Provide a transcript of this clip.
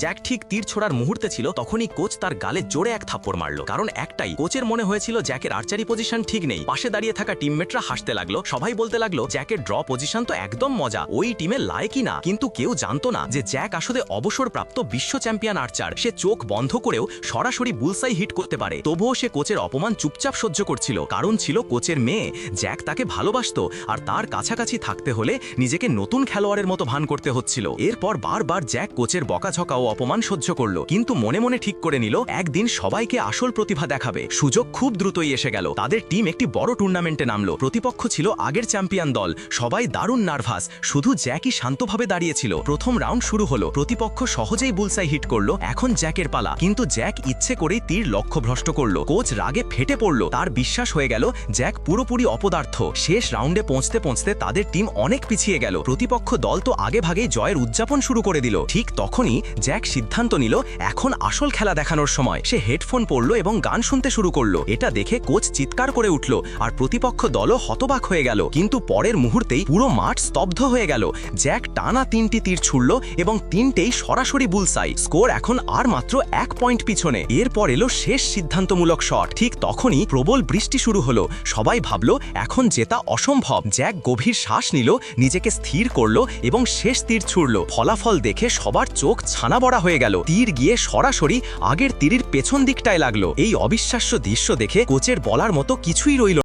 Jack ঠিক তীর ছোড়ার মুহূর্তে ছিল, তখনই কোচ তার গালে জোরে এক থাপ্পড় মারল। কারণ একটাই, কোচের মনে হয়েছিল জ্যাকের আর্চারি পজিশন ঠিক নেই। পাশে দাঁড়িয়ে থাকা টিমমেটরা হাসতে লাগলো, সবাই বলতে লাগলো জ্যাকের ড্র পজিশন তো একদম মজা, ওই টিমে লায়কই না। কিন্তু কেউ জানতো না যে জ্যাক আসলে অবসরপ্রাপ্ত বিশ্ব চ্যাম্পিয়ন আর্চার। সে চোখ বন্ধ করেও সরাসরি বুলসাই হিট করতে পারে। তবুও সে কোচের অপমান চুপচাপ সহ্য করছিল, কারণ ছিল কোচের মেয়ে। জ্যাক তাকে ভালোবাসতো, আর তার কাছাকাছি থাকতে হলে নিজেকে নতুন খেলোয়াড়ের মতো ভান করতে হচ্ছিল। এরপর বারবার জ্যাক কোচের বকাঝকা ও অপমান সহ্য করলো, কিন্তু মনে মনে ঠিক করে নিল একদিন সবাইকে আসল প্রতিভা দেখাবে। সুযোগ খুব দ্রুতই এসে গেল। তাদের টিম একটি বড় টুর্নামেন্টে নামলো। প্রতিপক্ষ ছিল আগের চ্যাম্পিয়ন দল। সবাই দারুণ নার্ভাস, শুধু জ্যাকই শান্তভাবে দাঁড়িয়েছিল। প্রথম রাউন্ড শুরু হলো, প্রতিপক্ষ সহজেই বুলসাই হিট করলো। এখন জ্যাকের পালা, কিন্তু জ্যাক ইচ্ছে করেই তীর লক্ষ্য ভ্রষ্ট করলো। কোচ রাগে ফেটে পড়লো। তার বিশ্বাস হয়ে গেল জ্যাক পুরোপুরি অপদার্থ। শেষ রাউন্ডে পৌঁছতে পৌঁছতে তাদের টিম অনেক পিছিয়ে গেল। প্রতিপক্ষ দল তো আগে ভাগেই জয়ের উদযাপন শুরু করে দিল। ঠিক তখনই জ্যাক সিদ্ধান্ত নিল এখন আসল খেলা দেখানোর সময়। সে হেডফোন পরলো এবং গান শুনতে শুরু করলো। এটা দেখে কোচ চিৎকার করে উঠল, আর প্রতিপক্ষ দলও হতবাক হয়ে গেল। কিন্তু পরের মুহূর্তেই পুরো মাঠ স্তব্ধ হয়ে গেল। জ্যাক টানা 3টি তীর ছুড়ল এবং 3টেই সরাসরি বুলসাই। স্কোর এখন আর মাত্র 1 পয়েন্ট পিছনে। এরপর এলো শেষ সিদ্ধান্তমূলক শট। ঠিক তখনই প্রবল বৃষ্টি শুরু হলো। সবাই ভাবল এখন জেতা অসম্ভব। জ্যাক গভীর শ্বাস নিল, নিজেকে স্থির করলো এবং শেষ তীর ছুড়ল। ফলাফল দেখে সবার চোখ ছানা বড়া হয়ে গেল। তীর গিয়ে সরাসরি আগের তীরের পেছন দিকটায় লাগলো। এই অবিশ্বাস্য দৃশ্য দেখে কোচের বলার মতো কিছুই রইল